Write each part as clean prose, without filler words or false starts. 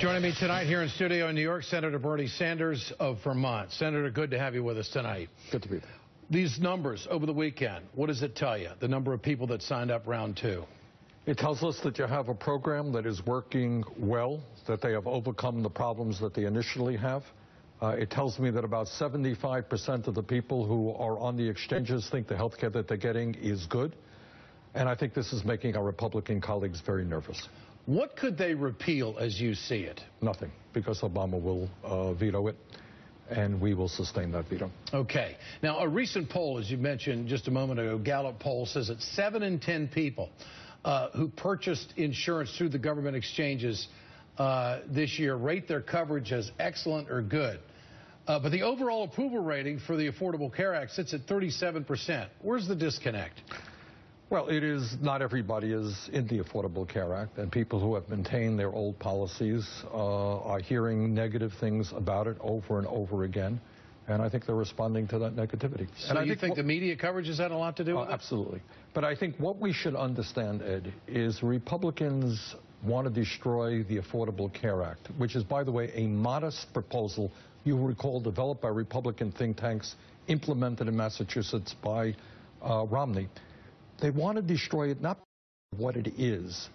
Joining me tonight here in studio in New York, Senator Bernie Sanders of Vermont. Senator, good to have you with us tonight. Good to be there. These numbers over the weekend, what does it tell you, the number of people that signed up round two? It tells us that you have a program that is working well, that they have overcome the problems that they initially have. It tells me that about 75% of the people who are on the exchanges think the health care that they're getting is good. And I think this is making our Republican colleagues very nervous. What could they repeal as you see it? Nothing, because Obama will veto it, and we will sustain that veto. Okay. Now, a recent poll, as you mentioned just a moment ago, Gallup poll says that 7 in 10 people who purchased insurance through the government exchanges this year rate their coverage as excellent or good. But the overall approval rating for the Affordable Care Act sits at 37%. Where's the disconnect? Well, it is not everybody is in the Affordable Care Act, and people who have maintained their old policies are hearing negative things about it over and over again, and I think they're responding to that negativity. So and you think the media coverage has had a lot to do with it? Absolutely. But I think what we should understand, Ed, is Republicans want to destroy the Affordable Care Act, which is, by the way, a modest proposal, you will recall, developed by Republican think tanks, implemented in Massachusetts by Romney. They want to destroy it not because of what it is,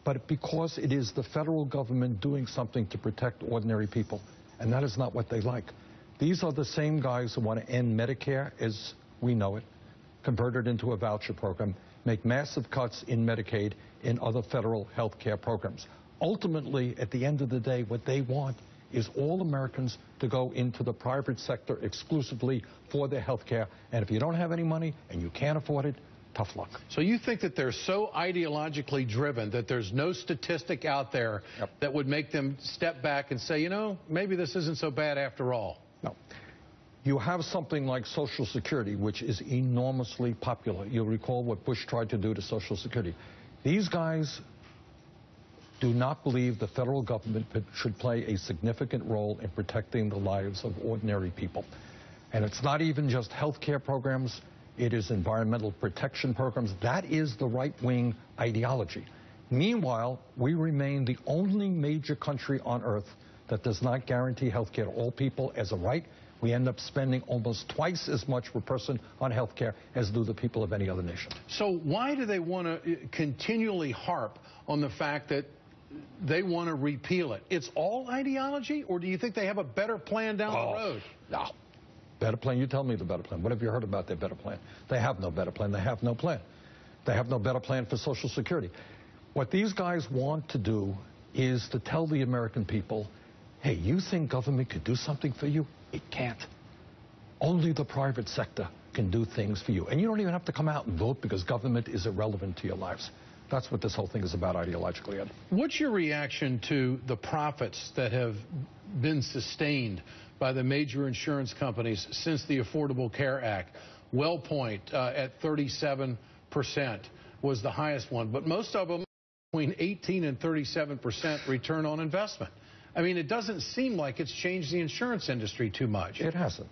but because it is the federal government doing something to protect ordinary people, and that is not what they like. These are the same guys who want to end Medicare as we know it, convert it into a voucher program, make massive cuts in Medicaid, in other federal health care programs. Ultimately, at the end of the day, what they want is all Americans to go into the private sector exclusively for their health care, and if you don't have any money and you can't afford it, tough luck. So you think that they're so ideologically driven that there's no statistic out there that would make them step back and say, you know, maybe this isn't so bad after all? No. You have something like Social Security, which is enormously popular. You'll recall what Bush tried to do to Social Security. These guys do not believe the federal government should play a significant role in protecting the lives of ordinary people. And it's not even just health care programs. It is environmental protection programs. That is the right-wing ideology. Meanwhile, we remain the only major country on earth that does not guarantee health care to all people as a right. We end up spending almost twice as much per person on health care as do the people of any other nation. So why do they want to continually harp on the fact that they want to repeal it? It's all ideology, or do you think they have a better plan down the road? No. Better plan? You tell me the better plan. What have you heard about their better plan? They have no better plan. They have no plan. They have no better plan for Social Security. What these guys want to do is to tell the American people, hey, you think government could do something for you? It can't. Only the private sector can do things for you. And you don't even have to come out and vote because government is irrelevant to your lives. That's what this whole thing is about ideologically, Ed. What's your reaction to the profits that have been sustained by the major insurance companies since the Affordable Care Act? WellPoint at 37% was the highest one, but most of them between 18 and 37% return on investment. I mean, it doesn't seem like it's changed the insurance industry too much. It hasn't.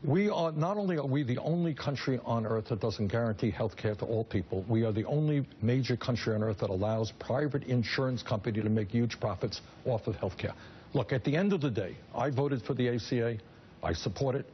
Not only are we the only country on earth that doesn't guarantee health care to all people, we are the only major country on earth that allows private insurance company to make huge profits off of health care. Look, at the end of the day, I voted for the ACA. I support it.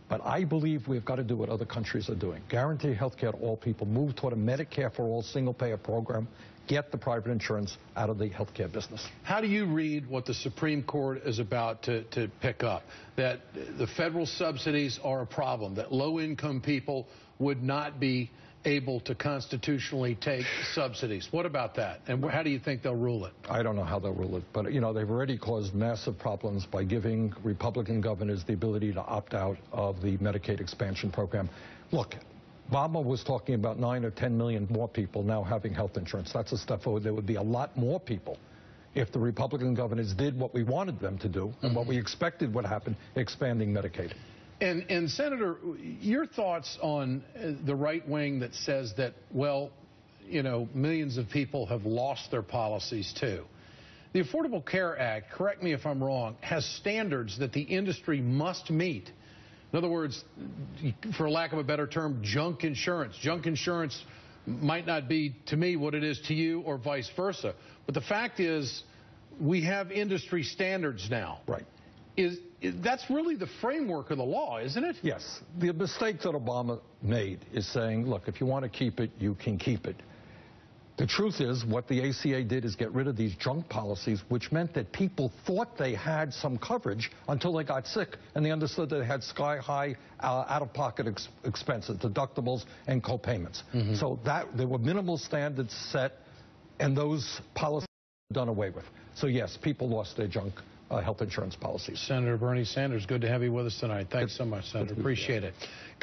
But I believe we've got to do what other countries are doing. Guarantee health care to all people, move toward a Medicare for all single-payer program, get the private insurance out of the health care business. How do you read what the Supreme Court is about to pick up? That the federal subsidies are a problem, that low-income people would not be able to constitutionally take subsidies. What about that? And how do you think they'll rule it? I don't know how they'll rule it. But, you know, they've already caused massive problems by giving Republican governors the ability to opt out of the Medicaid expansion program. Look, Obama was talking about 9 or 10 million more people now having health insurance. That's a step forward. There would be a lot more people if the Republican governors did what we wanted them to do and what we expected would happen, expanding Medicaid. And Senator, your thoughts on the right wing that says that, well, you know, millions of people have lost their policies too. The Affordable Care Act, correct me if I'm wrong, has standards that the industry must meet. In other words, for lack of a better term, junk insurance. Junk insurance might not be to me what it is to you or vice versa. But the fact is, we have industry standards now. Right. That's really the framework of the law, isn't it? Yes. The mistake that Obama made is saying, look, if you want to keep it, you can keep it. The truth is, what the ACA did is get rid of these junk policies, which meant that people thought they had some coverage until they got sick, and they understood that they had sky-high out-of-pocket expenses, deductibles, and co-payments. So there were minimal standards set, and those policies were done away with. So yes, people lost their junk health insurance policies. Senator Bernie Sanders, good to have you with us tonight. Thanks so much, Senator. Appreciate it.